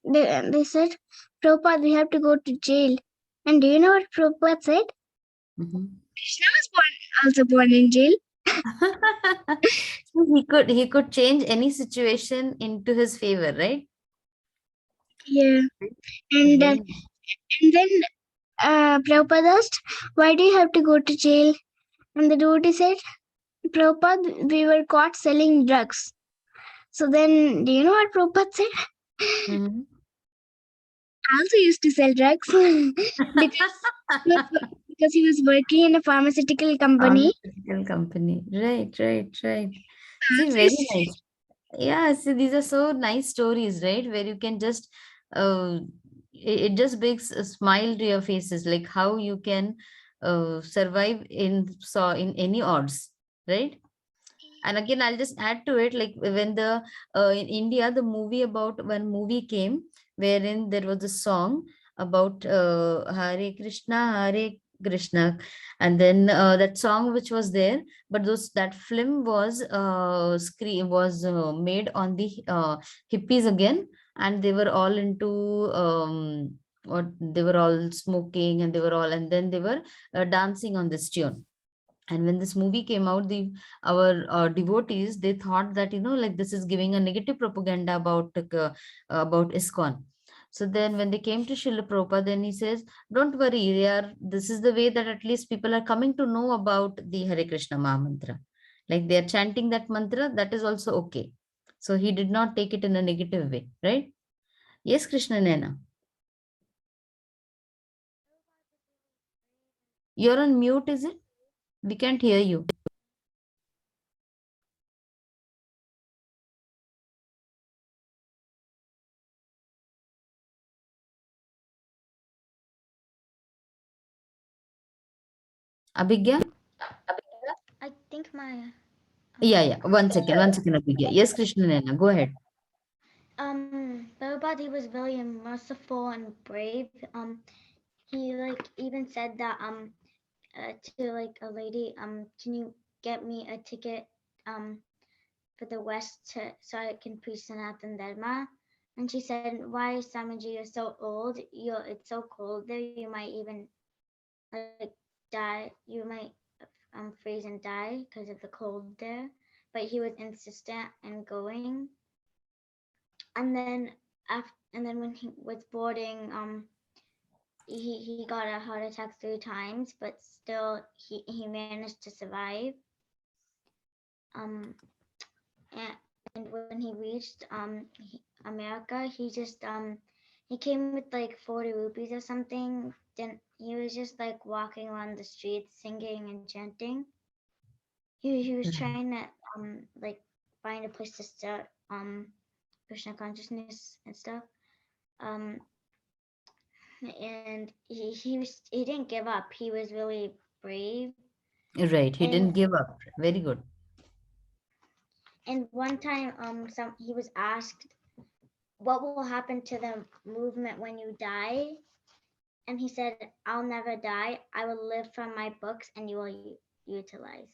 E: they said, Prabhupada, we have to go to jail. And do you know what Prabhupada said?
D: Mm-hmm.
E: Krishna was also born in jail.
D: So he could change any situation into his favor, right?
E: Yeah. And,
D: Very
E: and then Prabhupada asked, why do you have to go to jail? And the devotee said, Prabhupada, we were caught selling drugs. So then, do you know what Prabhupada said?
D: Mhm.
E: I also used to sell drugs because he was working in a pharmaceutical company.
D: Pharmaceutical company. Right.
E: I
D: See,
E: also
D: very
E: used to-
D: nice. Yeah, see, these are so nice stories, right? Where you can just, it just brings a smile to your faces, like how you can survive in any odds, right? And again, I'll just add to it, like when the in India, the movie about when movie came, wherein there was a song about Hare Krishna, and then that song which was there, but those that film was screen was made on the hippies again, and they were all into what they were all smoking, and they were all, and then they were dancing on this tune. And when this movie came out, the our devotees, they thought that, like, this is giving a negative propaganda about ISKCON. So then when they came to Srila Prabhupada, then he says, don't worry, this is the way that at least people are coming to know about the Hare Krishna Maha Mantra. Like they are chanting that mantra, that is also okay. So he did not take it in a negative way, right? Yes, Krishna Nena. You're on mute, is it? We can't hear you. Abhigya?
B: I think my
D: Yeah. One second, Abhigya. Yes, Krishna Nena, go ahead.
B: Prabhupada, he was very merciful and brave. He like even said that to like a lady, can you get me a ticket for the West so I can preach Sanatan Dharma? And she said, why, Samaji, you're so old, it's so cold there, you might even like die, you might freeze and die because of the cold there. But he was insistent in going. And then when he was boarding, he got a heart attack 3 times, but still he managed to survive. And when he reached America, he just he came with like 40 rupees or something. Then he was just like walking around the streets singing and chanting. He was trying to like find a place to start Krishna consciousness and stuff. And he didn't give up. He was really brave.
D: Right, he didn't
B: And
D: give up. Very good.
B: one time he was asked, what will happen to the movement when you die? And he said, I'll never die. I will live from my books and you will utilize.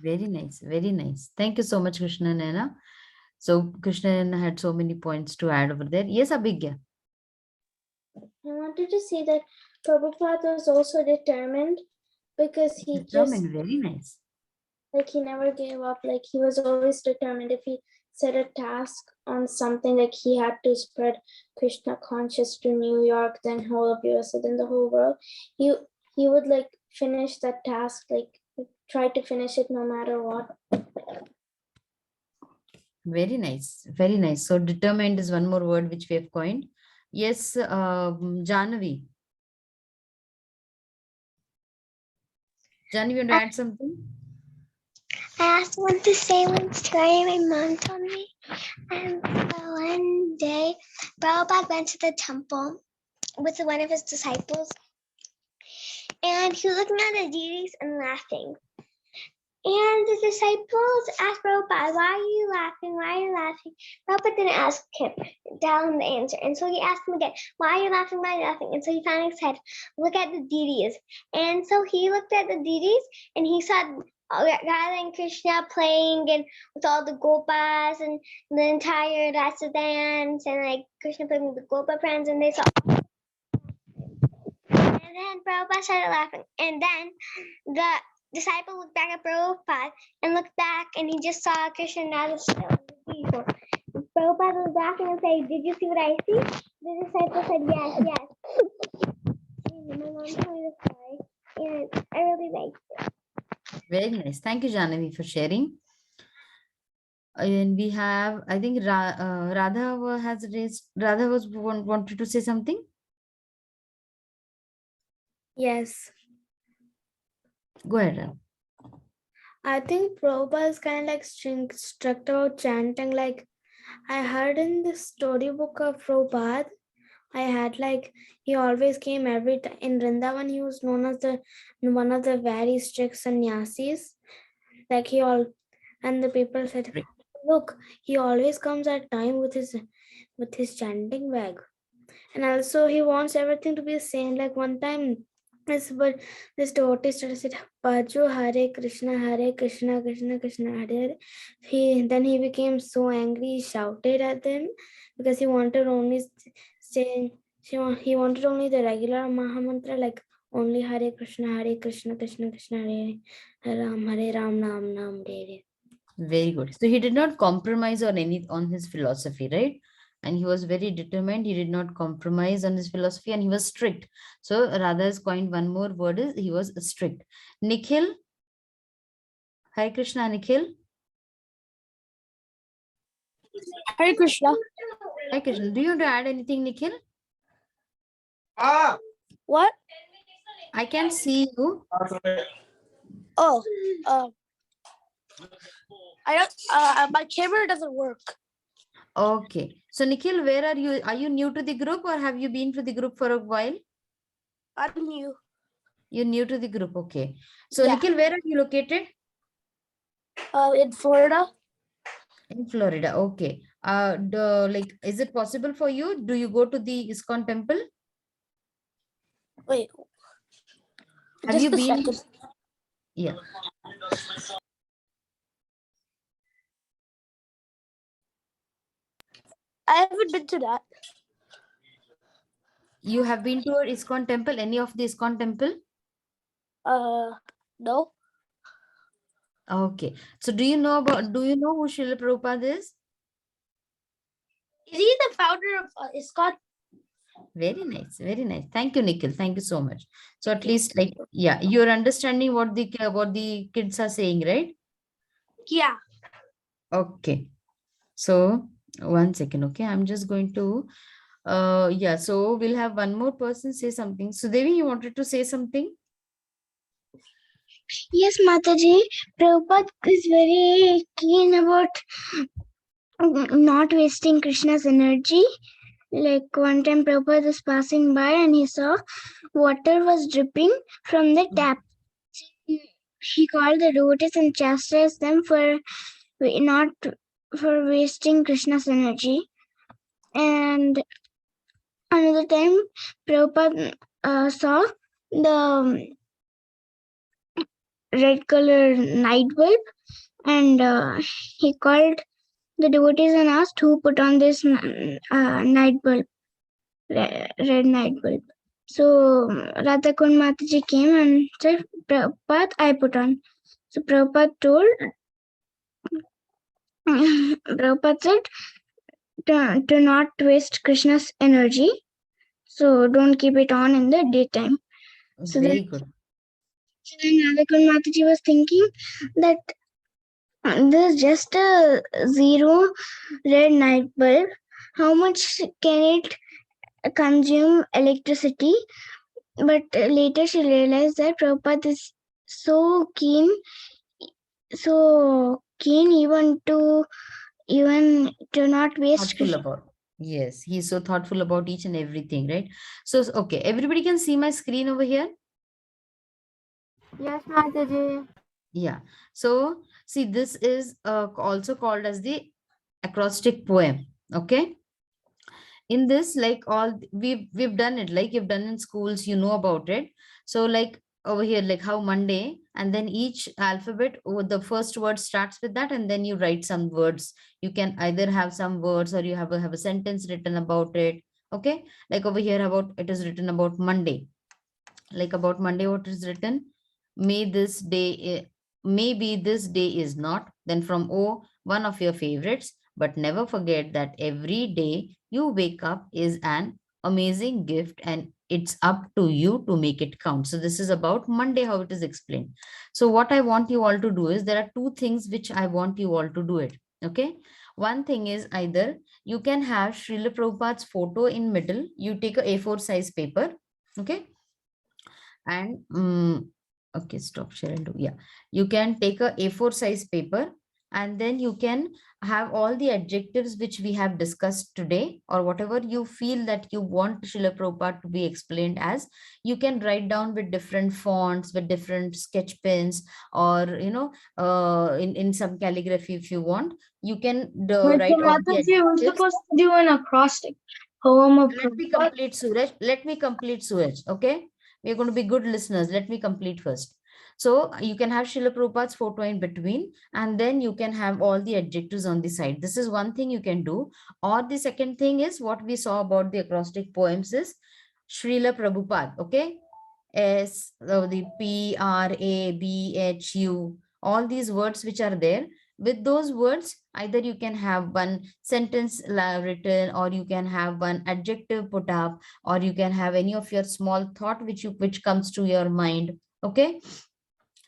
D: Very nice. Very nice. Thank you so much, Krishna Nena. So Krishna Nena had so many points to add over there. Yes, Abhigya.
E: I wanted to say that Prabhupada was also determined because he
D: Determined. Very nice.
E: like he never gave up. Like he was always determined. If he set a task on something, like he had to spread Krishna conscious to New York, then whole of USA, then the whole world, he would like finish that task, like try to finish it no matter what.
D: Very nice. Very nice. So determined is one more word which we have coined. Yes, Jahnavi. Jahnavi, you want to add something?
E: I also want to say one story my mom told me. One day, Prabhupada went to the temple with one of his disciples,
C: and he was looking at the deities and laughing. And the disciples asked Prabhupada, why are you laughing? Why are you laughing? Prabhupada didn't ask him, tell him the answer. And so he asked him again, why are you laughing? Why are you laughing? And so he finally said, look at the deities. And so he looked at the deities and he saw Radha and Krishna playing and with all the gopas and the entire rasa dance and like Krishna playing with the gopa friends, and they saw. And then Prabhupada started laughing. And then the disciple looked back at Prabhupada and looked back and he just saw Krishna and Radha still in the people. Prabhupada was laughing and saying, did you see what I see? The disciple said, yes, yes. My mom told me the story and I really liked it.
D: Very nice. Thank you, Janavi, for sharing. And we have, I think Radha has raised, Radha wanted to say something.
E: Yes,
D: Go ahead, Radha.
E: I think Prabhupada is kind of like strict about chanting. Like I heard in the storybook of Prabhupada, I had like he always came every time in Vrindavan. He was known as one of the very strict sannyasis. Like he all, and the people said,
D: Right.
E: look, he always comes at time with his chanting bag, and also he wants everything to be the same. Like one time, this devotee started said, Baju Hare Krishna, Krishna Krishna Hare Hare. Then he became so angry, he shouted at them because he wanted only he wanted only the regular Mahamantra, like only Hare Krishna Krishna Krishna Hare Ram Nam Nam Hare.
D: Very good. So he did not compromise on his philosophy, right? And he was very determined. He did not compromise on his philosophy, and he was strict. So Radha has coined one more word, is he was strict. Nikhil, Hare Krishna, Nikhil.
E: Hare Krishna.
D: Hare Krishna. Do you want to add anything, Nikhil?
E: What?
D: I can see you.
E: Oh, I don't. My camera doesn't work.
D: Okay. So Nikhil, where are you? Are you new to the group or have you been to the group for a while?
E: I'm new.
D: You're new to the group. Okay. So
E: Yeah.
D: Nikhil, where are you located?
E: In Florida.
D: In Florida. Okay. Like, is it possible for you? Do you go to the ISKCON temple?
E: Wait.
D: Have
E: Just
D: you
E: a
D: been?
E: second.
D: Yeah.
E: I haven't been to that.
D: You have been to ISKCON temple? Any of the ISKCON temple?
E: No.
D: Okay. So do you know who Srila Prabhupada is?
E: Is he the founder of ISKCON?
D: Very nice. Very nice. Thank you, Nikhil. Thank you so much. So at least, like, yeah, you're understanding what the kids are saying, right?
E: Yeah.
D: Okay. So 1 second. Okay. I'm just going to, yeah. So we'll have one more person say something. So Devi, you wanted to say something?
E: Yes, Mataji. Prabhupada is very keen about not wasting Krishna's energy. Like one time Prabhupada was passing by and he saw water was dripping from the tap. He called the devotees and chastised them for not for wasting Krishna's energy. And another time Prabhupada saw the red color night bulb, and he called the devotees and asked who put on this night bulb, red night bulb. So Radhakund Mataji came and said, Prabhupada, I put on. So Prabhupada told, Prabhupada said to not waste Krishna's energy. So don't keep it on in the daytime. So
D: Very good.
E: then Radhakund Mataji was thinking that there's just a zero red night bulb. How much can it consume electricity? But later she realized that Prabhupada is so keen even to not waste
D: Thoughtful about. Yes, he's so thoughtful about each and everything, right? So, okay, everybody can see my screen over here.
B: Yes, Mataji.
D: Yeah. So see, this is also called as the acrostic poem. Okay. In this, like all we've done it, like you've done in schools, you know about it. So like over here, like how Monday, and then each alphabet, the first word starts with that, and then you write some words. You can either have some words, or you have a sentence written about it. Okay. Like over here, about it is written about Monday. Like about Monday, what is written? May this day, maybe this day is not. Then from O, one of your favorites, but never forget that every day you wake up is an amazing gift, and it's up to you to make it count. So this is about Monday, how it is explained. So what I want you all to do is, there are two things which I want you all to do it. Okay. One thing is, either you can have Srila Prabhupada's photo in middle. You take a A4 size paper. Okay. And okay, stop share and do. Yeah, you can take a A4 size paper, and then you can have all the adjectives which we have discussed today, or whatever you feel that you want Srila Prabhupada to be explained as. You can write down with different fonts, with different sketch pens, or in some calligraphy if you want. You can write all the
E: Mataji, we're
D: adjectives.
E: supposed to do an acrostic poem of
D: Let me
E: Prabhupada.
D: complete, Suraj. Let me complete, Suraj. Okay. We're going to be good listeners. Let me complete first. So you can have Srila Prabhupada's photo in between, and then you can have all the adjectives on the side. This is one thing you can do. Or the second thing is, what we saw about the acrostic poems is Srila Prabhupada. Okay. The Prabhu, all these words which are there. With those words, either you can have one sentence written, or you can have one adjective put up, or you can have any of your small thought which comes to your mind. Okay.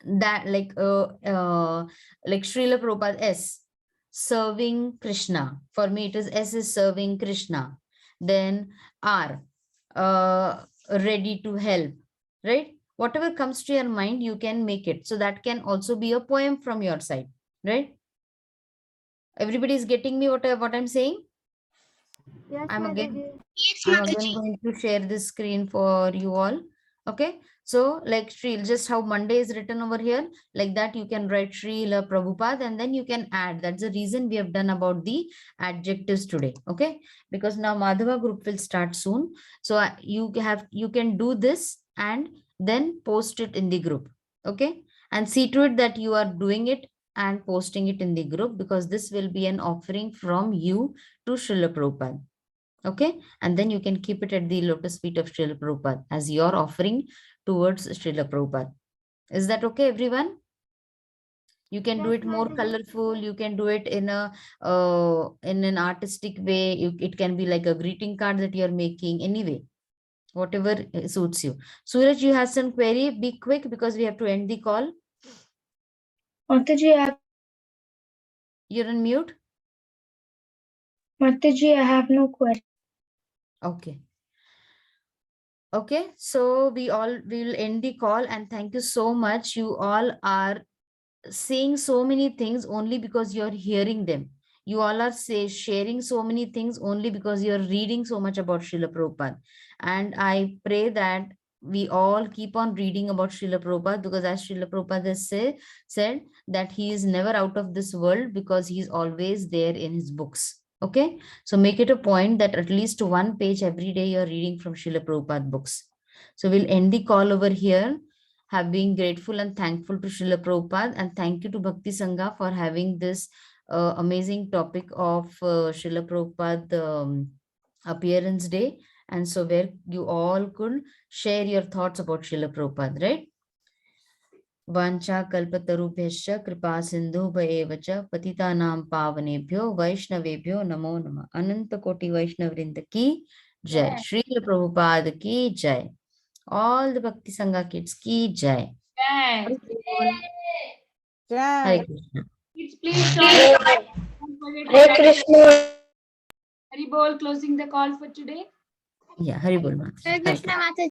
D: That like Srila Prabhupada, S, serving Krishna. For me, it is S is serving Krishna. Then R, ready to help. Right? Whatever comes to your mind, you can make it. So that can also be a poem from your side. Right? Everybody is getting me what I'm saying?
B: Yes,
D: I'm again
B: Mataji.
C: Yes,
D: I'm again
C: Mataji.
D: going to share this screen for you all. Okay. So like Srila, just how Monday is written over here, like that you can write Srila Prabhupada, and then you can add. That's the reason we have done about the adjectives today. Okay. Because now Madhava group will start soon. So you can do this and then post it in the group. Okay. And see to it that you are doing it and posting it in the group, because this will be an offering from you to Srila Prabhupada. Okay. And then you can keep it at the lotus feet of Srila Prabhupada as your offering towards Srila Prabhupada. Is that okay, everyone? You can do
B: Yes,
D: it more
B: Mataji.
D: colorful. You can do it in an artistic way. It can be like a greeting card that you're making. Anyway, whatever suits you. Suraj, you have some query? Be quick, because we have to end the call.
E: Mataji,
D: You're on mute.
E: Mataji, I have no question.
D: Okay. Okay, so we will end the call, and thank you so much. You all are saying so many things only because you're hearing them. You all are sharing so many things only because you're reading so much about Srila Prabhupada. And I pray that we all keep on reading about Srila Prabhupada, because as Srila Prabhupada has said that he is never out of this world, because he's always there in his books. Okay, so make it a point that at least one page every day you're reading from Srila Prabhupada books. So we'll end the call over here. Have been grateful and thankful to Srila Prabhupada, and thank you to Bhakti Sangha for having this amazing topic of Srila Prabhupada appearance day. And so where you all could share your thoughts about Srila Prabhupada, right? Vancha kalpatarubhyascha kripa sindhu bhayevacha patitanam pavanebhyo vaishnavebhyo namo nama. Ananta koti Vaishnavrinda ki jai. Srila Prabhupada ki jai. All the Bhakti Sangha kids ki jai.
A: Yes.
G: Jai.
D: Hare Krishna.
A: Kids, please stop. Don't forget to chant. Hari Bol, closing the call for today.
D: Yeah, Hari Bol Mataji.
C: Hare
D: Hare
C: Krishna, Mataji.